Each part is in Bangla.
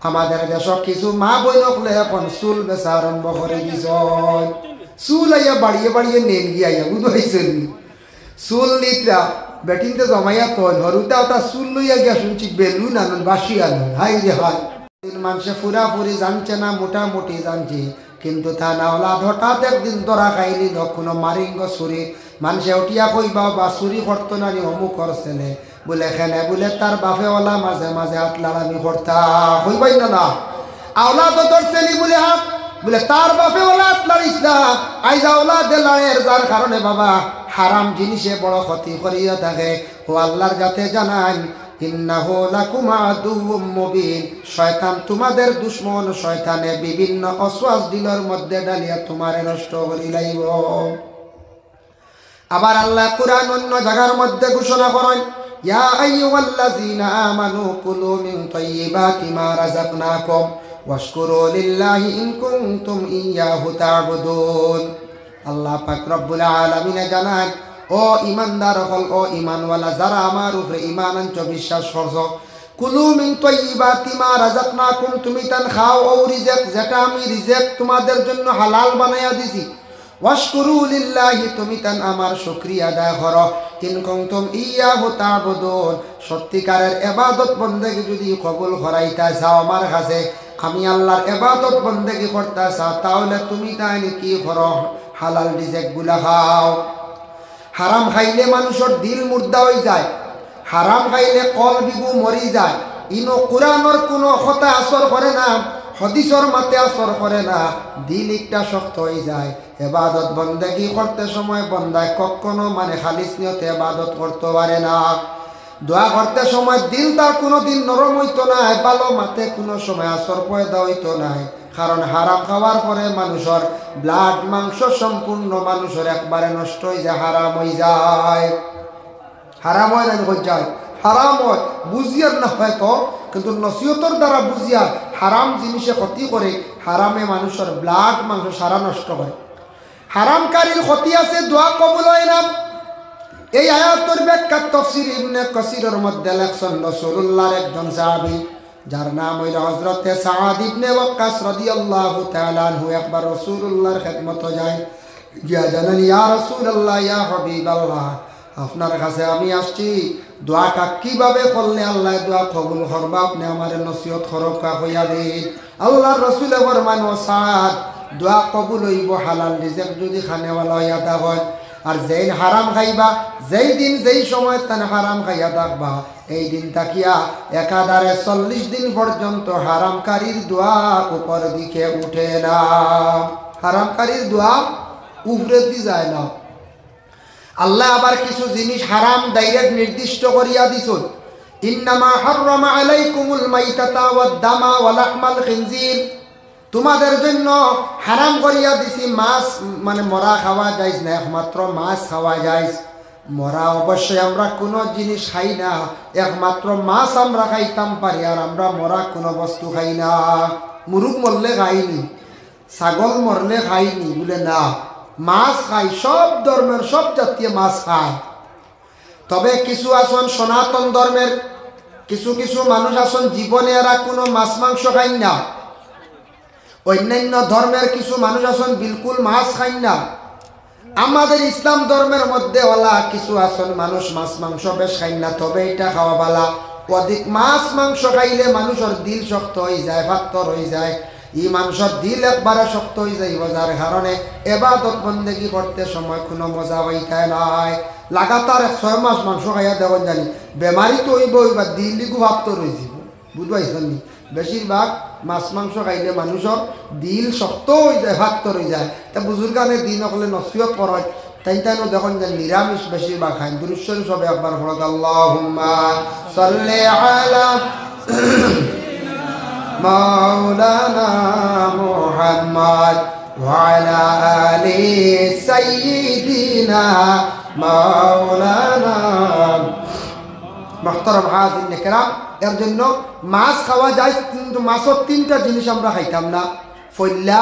আমাদের দেশত কিছু মা বইনকলে এখন চুল বেচা আরম্ভ করে দিছ। চুল আইয়া বাড়িয়ে বাড়িয়ে নেন গিয়া বুঝাইছেন নি? চুল নিতরা বেটিনতে জমাইয়া তল হরুতা ওটা চুল লইয়া গিয়া শুনছি বেলুন আনুন বাসি আনুন। হাই রে হাই, মানুষে পুরাপুরি জানছে না, মোটামুটি জানছে, কিন্তু তা না হলা হঠাৎ একদিন ধরা খাইলি কোনো মারিঙ্গ ছুরি মানুষে উঠিয়া কইবা বা চুরি করতো না নি অমুকর ছেলে বলে খেলে বলে তার বাপে ওলা মাঝে মাঝে হাত লাড়ামি করতা হইবাই না না আওলা তো তোর ছেলি বলে হাত বলে তার বাপে ওলা হাত লাড়িস না আইজা ওলা দে লাড়ের যার কারণে বাবা হারাম জিনিসে বড় ক্ষতি করিয়া থাকে। ও আল্লাহর যাতে জানান ইন্নাহু লাকুম আদুউম মুবিন, শয়তান তোমাদের দুশমন, শয়তানে বিভিন্ন অসওয়াস দিলের মধ্যে ডালিয়া তোমারে নষ্ট করি লাইব। আবার আল্লাহ কুরআন অন্য জায়গার মধ্যে ঘোষণা করেন ইয়া আইয়ুহাল্লাযীনা আমানু কুলু মিন তাইয়্যিবাতি মা রাযাকনাকুম ওয়াশকুরু লিল্লাহি ইন কুনতুম ইয়্যাহু তা'বুদুন। আল্লাহ পাক রব্বুল আলামিন জানান ও ইমানদার হল, ও ইমানওয়ালা যারা আমার উপরে ইমান আনছ, বিশ্বাস করছ, কুলু মিন তাইয়্যিবাতি মা রাযাকনাকুম, তুমি তান খাও ও রিজিক যেটা আমি রিজিক তোমাদের জন্য হালাল বানায়া দিছি। ওয়াশকুরু লিল্লাহি, তুমি তান আমার শুকরিয়া আদায় করো। ইন কুনতুম ইয়্যাহু তা'বুদুন, সত্যিকারের ইবাদত বন্দেগী যদি কবুল করাইতা চাও আমার কাছে, আমি আল্লাহর ইবাদত বন্দেগী করতে চাও, তাহলে তুমি তাই কি করো? হালাল রিজিক গুলা খাও। হারাম খাইলে মানুষের দিল মুর্দা হয়ে যায়, হারাম খাইলে কলবিগু মরি যায়। ইনো কোরআনের কোনো কথা আসর করে না, হাদিসের মাতে আসর করে না, দিল একটা শক্ত হয়ে যায়। ইবাদত বন্দেগী করতে সময় বন্দায় কখনো খালিস নিয়তে ইবাদত করতে পারে না। দোয়া করতে সময় দিল তার কোনো দিন নরম হইতো না, ভালো মাতে কোনো সময় আসর পয়দা হইতো না। কারণ হারাম খাওয়ার পরে মানুষের ব্লাড মাংস সম্পূর্ণ মানুষের একবারে নষ্ট হয়ে যায়, হারাম হয়ে যায়। হারাম হয় না হয়ে যায়, হারাম হয় বুঝিয়ার না হয়তো, কিন্তু নসিহতর দ্বারা বুঝিয়া হারাম জিনিসে ক্ষতি করে, হারামে মানুষের ব্লাড মাংস সারা নষ্ট করে। হারামকারীর ক্ষতি আছে, দোয়া কবুল হয় না। এই আয়াতের ব্যাখ্যা তাফসীর ইবনে কাসিরের মধ্যে লেখছেন রাসূলুল্লাহর একজন সাহাবী যার নাম হইল হযরত সাদ ইবনে ওয়াক্কাস রাদিয়াল্লাহু তাআলা আনহু। একবার রাসূলুল্লাহর খিদমতে যায়, গিয়া জানান ইয়া রাসূলুল্লাহ, ইয়া হাবিবাল্লাহ, আপনার কাছে আমি আসছি, দোয়াটা কিভাবে করলে আল্লাহ দোয়া কবুল করবে আপনি আমার নসিহত করকা হইয়া দিন। আল্লাহর রাসূল ফরমান ও সাদ, দোয়া কবুল হইব হালাল রিজিক যদি খানেওয়ালা হইয়া হয়। আর যেই হারাম খাইবা, যেই দিন যেই সময় তান হারাম খাইয়া থাকবা, এই দিন তাকিয়া একাধারে 40 দিন পর্যন্ত হারামকারীর দোয়া উপর দিকে উঠে না। হারামকারীর দোয়া উপরে দি যায় না। আল্লাহ আবার কিছু জিনিস হারাম ডাইরেক্ট নির্দিষ্ট করিয়া দিছেন। ইন্নামা হাররামা আলাইকুমুল মাইতাতা ওয়াদ দামা ওয়া লাহমাল খিনজির, তোমাদের জন্য হারাম করিয়া দিছি মাছ, মরা খাওয়া যায় না, একমাত্র মাছ খাওয়া যায়। মরা অবশ্যই আমরা কোনো জিনিস খাই না, একমাত্র মাছ আমরা খাইতাম পারি, আর আমরা মরা কোনো বস্তু খাই না। মুরুগ মরলে খাইনি, ছাগল মরলে খাইনি বলে না, মাছ খাই, সব ধর্মের সব জাতীয় মাছ খায়। তবে কিছু আসন সনাতন ধর্মের কিছু কিছু মানুষ আসন জীবনে এরা কোনো মাছ মাংস খাই না। অন্যান্য ধর্মের কিছু মানুষ আসন বিলকুল মাছ খাই না। আমাদের ইসলাম ধর্মের মধ্যে ওলা কিছু আসন মানুষ মাছ মাংস বেশ খাই না, তবে এটা খাওয়া বালা। অধিক মাছ মাংস খাইলে মানুষের দিল শক্ত হয়ে যায়, পাথর হয়ে যায়। এই মানুষের দিল একবারে শক্ত হয়ে যাইব, যার কারণে ইবাদত বন্দেগী করতে সময় কোনো মজা হইতে নাই। লাগাতার 6 মাস মাংস খাইয়া দেখুন জানি বেমারি তো হইব, এবার দিল পাথর হয়ে যাব, বুঝবাইছেন নি? বেশিরভাগ মাছ মাংস খাইলে মানুষের দিল শক্ত হয়ে যায়, পাথর হয়ে যায়। তা বুজুর্গানে দিন হলে নসিহত করায়, তাই দেখুন যে নিরামিষ বেশিরভাগ খাই। দুরূদ শরীফ সবে একবার পড়ত, আল্লাহুম্মা সাল্লি আলা মাওলানা মুহাম্মদ ওয়া আলা আলি সাইয়্যিদিনা মাওলানা। মুহতারাম হাজিরিন কিরাম, এর জন্য মাছ খাওয়া যায়, কিন্তু মাছের 3টা জিনিস আমরা খাইতাম না। ফইল্লা,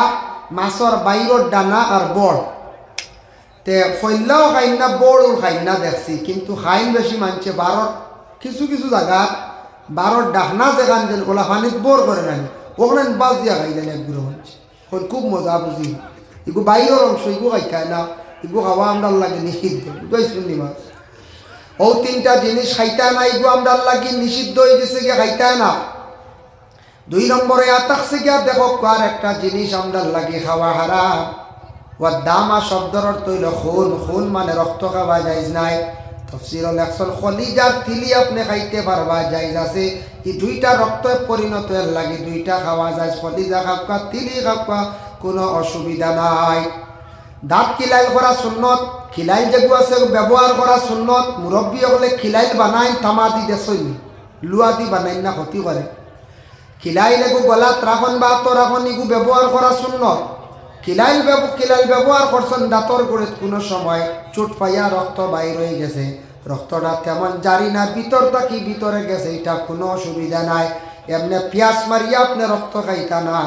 মাছের বাইরের ডানা আর বড়। তে ফইল্লাও খাই না, বড়ও খাই না দেখছি, কিন্তু খাইন বেশি মানছে। ভারত কিছু কিছু জায়গা বারোর ডাকনা যেখান যেন ওলা পানিত বোর করে রানি ওখানে বাস দিয়া খাই দেন এক গুঁড়ো মানুষ খুব মজা বুঝি এগু বাইরের অংশ এগু খাইতায় না এগু খাওয়া আমরা লাগে নিষিদ্ধ বুঝাইছি মাছ ও তিনটা জিনিস খাইতায় না এগু আমরা লাগে নিষিদ্ধ হয়ে গেছে গিয়ে খাইতায় না। 2 নম্বরে আতাকছে গিয়া দেখো কার একটা জিনিস আমরা লাগে খাওয়া হারাম ওয়া দামা শব্দের অর্থ হইল খুন, খুন মানে রক্ত খাওয়া জায়েজ নাই। তাফসীরে লেখছেন খলিজার তিলি আপনি খাইতে পারবা জায়েজ আছে, এই দুইটা রক্তে পরিণত এর লাগে দুইটা খাওয়া যায়, খলিজা খাওয়া তিলি খাওয়া কোনো অসুবিধা নাই। দাঁত খিলাইল করা সুন্নত, খিলাইল যেগু আছে ব্যবহার করা সুন্নত। মুরব্বী হলে খিলাইল বানাই তামা দি দেশই লুয়া দি বানাই না ক্ষতি করে। খিলাইল এগু গলাত রাখন বা হাতর রাখন এগু ব্যবহার করা সুন্নত। খিলাইল ব্যবহার করছেন দাঁতর গুড়িত কোনো সময় চোট পাইয়া রক্ত বাইর হয়ে গেছে, রক্তটা তেমন জারি না ভিতর থাকি ভিতরে গেছে, এটা কোনো অসুবিধা নাই। এমনি পিয়াস মারিয়া আপনি রক্ত খাইতা না,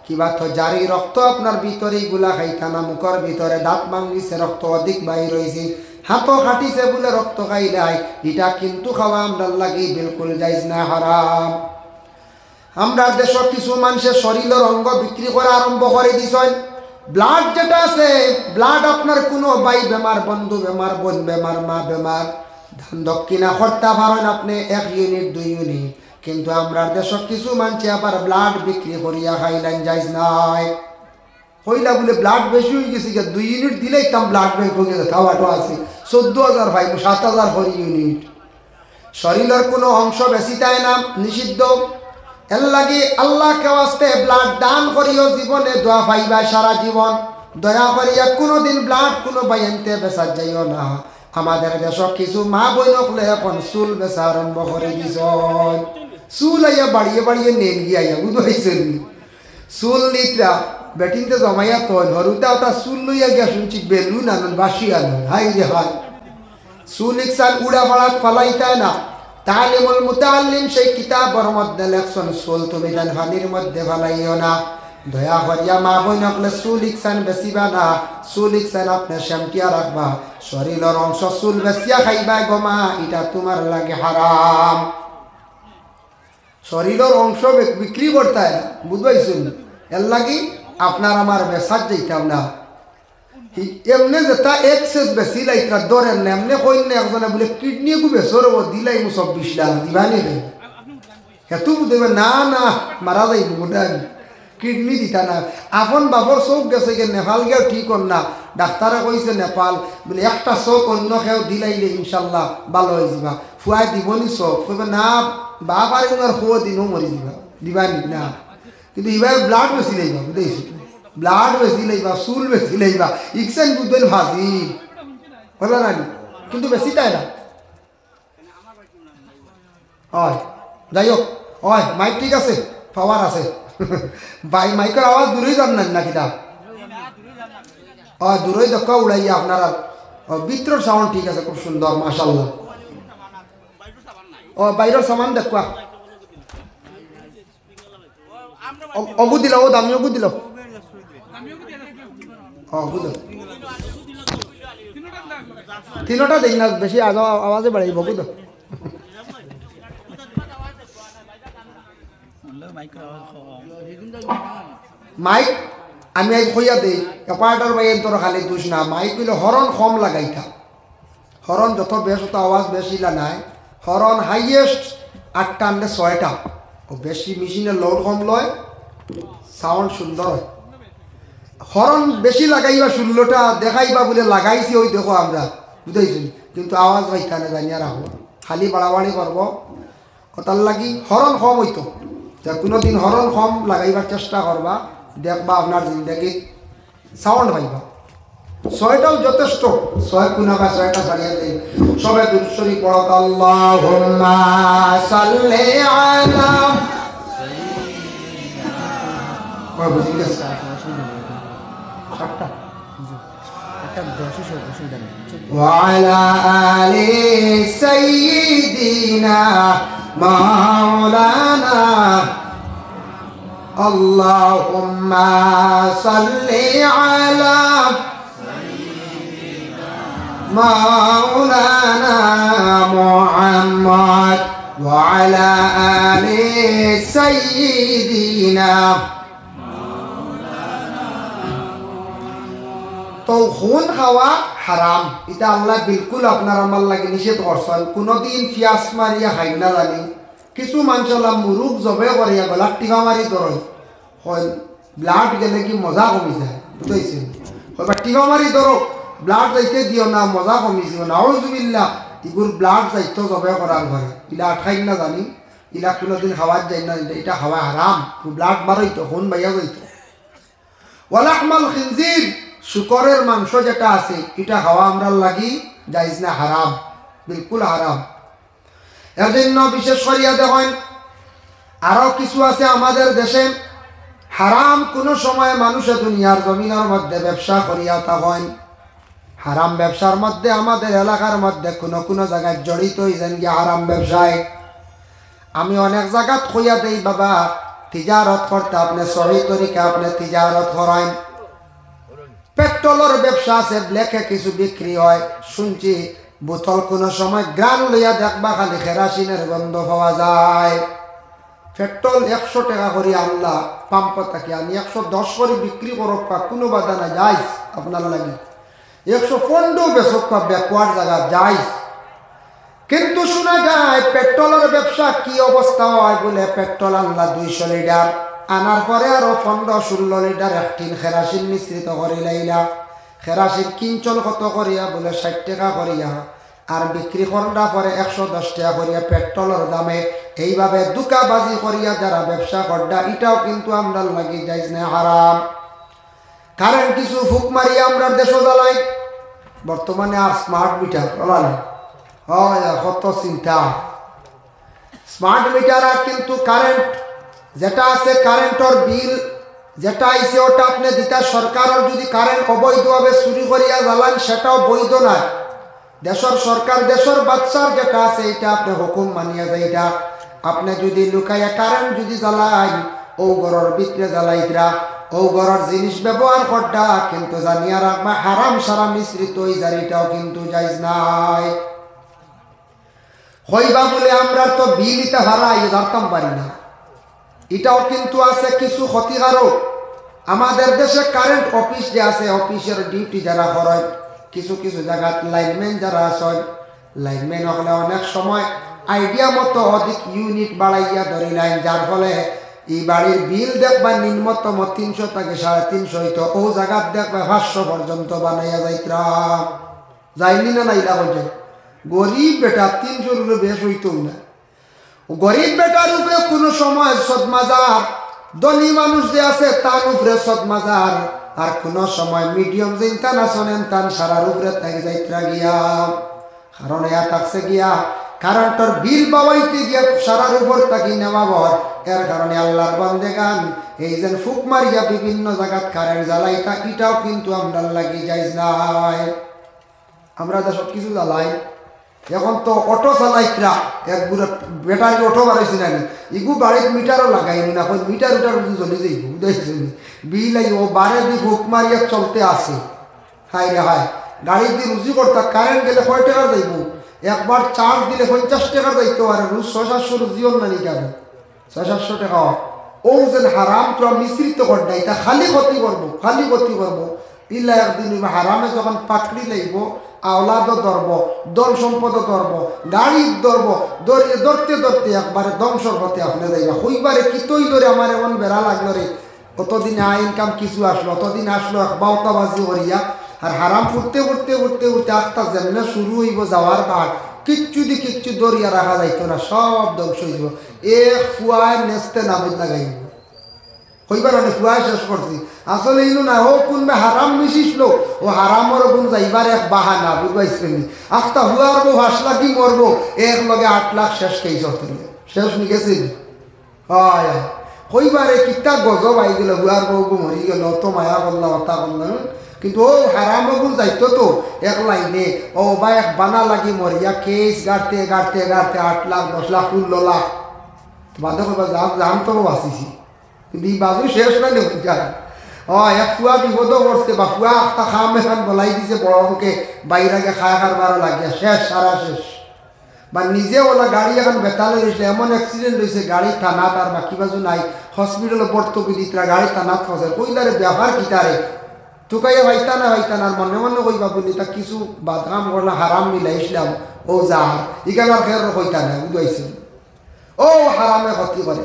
কিবা তো জারি রক্ত আপনার ভিতরে গুলা খাইতা না, মুখের ভিতরে দাঁত ভাঙিছে রক্ত অধিক বাইর হয়েছে, হাতও কাটিছে বলে রক্ত খাইলাই, এটা কিন্তু খাওয়া আমরা লাগি বিলকুল জায়েজ না, হারাম। আমরা দেশ কিছু মানুষের শরীরের অঙ্গ বিক্রি করা আরম্ভ করে দিছেন। ব্লাড যেটা আছে, ব্লাড আপনার কোনো ভাই বেমার, বন্ধু বেমার, বোন বেমার, মা বেমার, ধান দক্ষিণা করতে পারেন আপনি 1 ইউনিট 2 ইউনিট, কিন্তু আমরা দেশ কিছু মানুষ আবার ব্লাড বিক্রি করিয়া খাইলেন জায়েজ নাই। কইলা বলে ব্লাড বেশি হয়ে গেছে, 2 ইউনিট দিলেই তাম ব্লাড ব্যাংক হয়ে গেছে, খাওয়াটো আছে 14,000 ভাই 7,000 করে ইউনিট। শরীরের কোনো অংশ বেশি তাই না, নিষিদ্ধ। এর লাগে আল্লাহকে ওয়াস্তে ব্লাড দান করিও, জীবনে দোয়া পাইবা সারা জীবন। দয়া করিয়া কোনোদিন ব্লাড কোনো বাইনতে বেচা যাইও না। আমাদের দেশ কিছু মা বইনকলে এখন চুল বেচা আরম্ভ করে দিছ, চুল আইয়া বাড়িয়ে বাড়িয়ে নেন গিয়া বুঝাইছেন চুল নিতরা বেটিনতে জমাইয়া তন হরুতা ওটা চুল লইয়া গিয়া শুনছি বেলুন আনন্দ বাসি আনন্দ, হাই রে হাই চুল ইকসান উড়া বাড়াত ফালাইতায় না। তালিমুল মুতাআল্লিম সেই কিতাবের মধ্যে লেখছেন চুল তুমি দেন পানির মধ্যে ফালাইও না। দয়া করিয়া মা বইনকলে চুল ইকসান বেচিবা না, চুল ইকসান আপনি শ্যামটিয়া রাখবা, শরীরের অংশ চুল বেচিয়া খাইবা গমা, এটা তোমার লাগে হারাম। শরীরের অংশ বিক্রি করতে বুঝবাইছেন, এর লাগি আপনার আমার বেসার যাইতাম না। এমনি যেটা এক্সেস বেশি লাইকা ধরেন না, এমনি কইন না একজনে বলে কিডনি গু বেসর দিলাই 24 লাখ দিবানি হেতু দেবে না, না মারা যাইব বোধহয় কিডনি দিতা না। আপন বাবর চোখ গেছে গে নেপাল গেও ঠিক হন না, ডাক্তারে কইছে নেপাল বলে একটা চোখ অন্য খেয়েও দিলাইলে ইনশাল্লাহ ভালো হয়ে যাবা, ফুয়াই দিবনি চোখ কইবে না বা পারি আর ফুয়া দিনও মরি যাবা দিবানি না। কিন্তু এবার ব্লাড বেশি লাইবা বুঝেছি, ব্লাড বেশি লাইবা, চুল বেশি লাইবা, ইকসান বুঝবেন ভাজি হলো না, কিন্তু বেশি তাই না। হয় যাই হোক, হয় মাইক ঠিক আছে, পাওয়ার আছে ভাই, মাইকের আওয়াজ দূরেই যান না কিতা, দূরেই দেখা উড়াইয়া আপনার ভিতরের সাউন্ড ঠিক আছে, খুব সুন্দর মাশাআল্লাহ। বাইরের সামান দেখা অগু দিল, ও দামি অগু দিল, তিনোটা দেখ না, বেশি আওয়াজে বাড়াই বগু তো মাইক আমি আজ কইয়া দেই এপার্টার বাইন তোর খালি দুষ না, মাইক হইলে হরন কম লাগাইতা, হরন যত বেশ তত আওয়াজ বেশি নাই, হরন হাইয়েস্ট 8টা আনলে 6টা, ও বেশি মেশিনের লোড কম লয়, সাউন্ড সুন্দর হয়। হরন বেশি লাগাইবা 16টা দেখাইবা বলে লাগাইছি, ওই দেখো আমরা বুঝাইছি, কিন্তু আওয়াজ পাইতা না জানিয়া রাখবো, খালি বাড়াবাড়ি করবো, ওটার লাগি হরন কম হইতো। কোনোদিন হরন কম লাগাইবার চেষ্টা করবা, দেখবা আপনার জিন্দগি সাউন্ড পাইবা। 6টাও যথেষ্ট, 6 কোনাবা 6টা ছাড়িয়ে দেয়। সবাই দুরূদ পড়ত, আল্লাহুম্মা সাল্লি আলা وعلى آل سيدنا مولانا اللهم صل على مولانا محمد وعلى آل سيدنا তো খুন খাওয়া হারাম, এটা আল্লাহ বিলকুল আপনার আমার লাগে নিষেধ করছেন। কোনোদিন পিয়াস মারিয়া খাই না জানি, কিছু মানুষ আল্লাহ মুরুখ জবে করিয়া গলার টিকা মারি ধরে হয়, ব্লাড গেলে কি মজা কমি যায়, বুঝতেছি হয় টিকা মারি ধরো ব্লাড যাইতে দিও না, মজা কমি যাও না, আউযুবিল্লাহ এগুর ব্লাড যাইতো জবে করার ঘরে, ইলা খাই না জানি, ইলা কোনোদিন খাওয়ার যায় না, এটা খাওয়া হারাম, ব্লাড মারইতো খুন বাইয়া যাইতো। ওয়ালাহমাল খিনজির, শুকরের মাংস যেটা আছে এটা খাওয়া আমরা লাগি জায়েজ না, হারাম, বিলকুল হারাম। এর জন্য বিশেষ করিয়া দেখেন আরো কিছু আছে আমাদের দেশে হারাম কোনো সময় মানুষের দুনিয়ার জমিনের মধ্যে ব্যবসা করিয়া থাকেন, হারাম ব্যবসার মধ্যে আমাদের এলাকার মধ্যে কোনো কোনো জায়গায় জড়িত হইছেন গিয়া হারাম ব্যবসায়। আমি অনেক জায়গাত কইয়া দেই বাবা তিজারত করতে আপনি সহি তরিকা আপনি তিজারত করেন। পেট্রোলের ব্যবসা আছে, ব্ল্যাকে কিছু বিক্রি হয়, শুনছি বোতল কোনো সময় গ্রান লইয়া দেখবা খালি কেরাসিনের গন্ধ পাওয়া যায়। পেট্রোল 100 টাকা করে আনলা পাম্প থাকি, আমি 110 করে বিক্রি করব কোনো বাধা না, যাইস আপনার লাগে 115 বেচক ব্যাকওয়ার্ড জায়গা যাইস। কিন্তু শোনা যায় পেট্রোলের ব্যবসা কি অবস্থা হয় বলে, পেট্রোল আনলা 200 লিটার, আনার পরে আরো 15-16 লিটার একটিন কেরাসিন মিশ্রিত করে লাইলা, কেরাসিন কিনচল কত করিয়া বলে 60 টাকা করিয়া, আর বিক্রি করার পরে 110 টাকা করিয়া পেট্রোলের দামে। এইভাবে দুকাবাজি করিয়া যারা ব্যবসা করডা, এটাও কিন্তু আমরা লাগি যাইজ না, হারাম। কারেন্ট কিছু ফুক মারিয়া আমরা দেশ জ্বালাই, বর্তমানে আর স্মার্ট মিটার হয় কত চিন্তা, স্মার্ট মিটার আর কিন্তু কারেন্ট যেটা আছে কারেন্টর বিল যেটা আইছে ওটা আপনি দিতা, সরকারের যদি কারেন্ট অবৈধভাবে চুরি করিয়া জ্বালান সেটাও বৈধ নয়। দেশের সরকার দেশের বাচ্চার যেটা আছে এটা আপনি হুকুম মানিয়া যায়, এটা আপনি যদি লুকাইয়া কারেন্ট যদি জ্বালাই ও ঘরের ভিতরে জ্বালাইতরা, ও ঘরের জিনিস ব্যবহার করটা কিন্তু জানিয়া রাখবা হারাম সারা মিশ্রিত হয়ে যায়, এটাও কিন্তু যাইজ নাই। হইবা বলে আমরা তো বিল ইটা হারাই ধরতাম পারি না, এটাও কিন্তু আছে কিছু ক্ষতিকারক। আমাদের দেশে কারেন্ট অফিস যে আছে, অফিসের ডিউটি যারা করে, কিছু কিছু জায়গাত লাইনম্যান যারা আছে, লাইনম্যান হলে অনেক সময় আইডিয়া মতো অধিক ইউনিট বাড়াইয়া ধরি লাইন, যার ফলে এই বাড়ির বিল দেখবা নিম্নতম 300 থেকে 350 হইতো, ও জায়গাত দেখবা 500 পর্যন্ত বানাইয়া যাইতরা, যাইনি না নাইলা বলছে গরিব বেটা 300 বেশ হইতো না। গরিব বেটার উপরে কোনো সময় সদমাজার, ধনী মানুষ যে আছে তার উপরে সদমাজার, আর কোনো সময় মিডিয়াম যে ইনতান আসনেন তান সারার উপরে থেকে যাইতরা গিয়া, কারণ এয়া থাকছে গিয়া কারেন্টর বিল বাবাইতে গিয়া সারার উপর থাকি নেওয়াবর। এর কারণে আল্লাহর বান্দেগান এই যে ফুক মারিয়া বিভিন্ন জায়গাত কারেন্ট জ্বালাইতা, এটাও কিন্তু আমরা লাগি যাইজ নাই। আমরা তো সব কিছু জ্বালাই, এখন তো অটো চালাইতরা এক বুড়া ব্যাটারি অটো বাড়াইছি নাকি, ইগু বাড়ির মিটারও লাগাইনি না, মিটার উটার জ্বলি যাইব দেখছি বিল আই ও বারে দি ফুক মারিয়া চলতে আসে। হাই রে হাই, গাড়ি দিয়ে রুজি করতা কারেন্ট গেলে 100 টাকা যাইব, একবার চার্জ দিলে 50 টাকা যাইতে পারে, রোজ 600-700 রুজিও না নিকাবে 600-700 টাকা। ও যেন হারাম তো মিশ্রিত করডা, এটা খালি ক্ষতি করবো, খালি ক্ষতি করবো। ইল্লা একদিন হারামে যখন পাকড়ি লাইব, আওলাদও ধরব, দল সম্পদও ধরব, গাড়ি ধরব, ধরতে ধরতে একবারে ধ্বংসর পথে আপনি যাইবা। হইবারে কিতই ধরে আমার এমন বেড়া লাগলো রে, কতদিন আয় ইনকাম কিছু আসলো, অতদিন আসলো এক বাউতাবাজি করিয়া, আর হারাম ফুটতে ফুটতে ফুটতে ফুটতে আস্তা যেমনে শুরু হইব যাওয়ার বার, কিচ্ছু দি কিচ্ছু দরিয়া রাখা যাইতো না, সব ধ্বংস হইব। এক ফুয়ায় নেস্তে নামে লাগাইব, হইবার অনেক ফুয়ায় শেষ করছি। আসলে ইনু না, ও কোনবে হারাম মিশিসলো, ও হারামর গুণ যাইবার এক বাহানা, বুঝবাইছেনি আস্তা হুয়ার বউ হাসলা কি মরবো, এক লগে 8 লাখ শেষ কেইছ শেষ নিকেছি। হয় হইবারে কিতা গজব আই গেল, হুয়ার বউ মরি গেল, তো মায়া করলা কথা করলাম, কিন্তু ও হারাম গুণ যাইতো তো এক লাইনে, ও বা এক বানা লাগি মরিয়া কেস গাড়তে গাড়তে গাড়তে 8 লাখ 10 লাখ 15 লাখ বাধ্য করবা জান তো বাঁচিছি, কিন্তু এই বাজু শেষ নাই যায়। এক ফুয়া বিপদও করছে, বা ফুয়া একটা খাম এখন বলাই দিছে বড়কে বাইরাকে খায় খারবার লাগিয়া শেষ, সারা শেষ। বা নিজে ওলা গাড়ি এখন বেতালে রয়েছে, এমন অ্যাক্সিডেন্ট হয়েছে গাড়ি থানাত আর বাকি বাজু নাই, হসপিটালে ভর্তি দিতরা গাড়ি থানাত ফসে, কইলারে ব্যাপার কিতারে তুকাইয়া ভাইতা না আর মনে মনে কইবা বলি তা কিছু বাদাম করলা হারাম মিলাইছিলাম ও যার ইগালার খেয়ার হইতা না বুঝাইছিল ও হারামে ক্ষতি করে।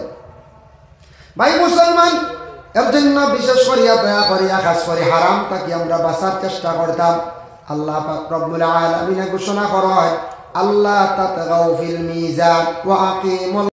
ভাই মুসলমান, এর জন্য বিশেষ করিয়া দয়া করিয়া খাস করে হারাম তাকে আমরা বাঁচার চেষ্টা করতাম। আল্লাহ পাক রব্বুল আলামিন ঘোষণা করেন, আল্লাহ তাতগাউ ফিল মিজান ওয়া আকিমুল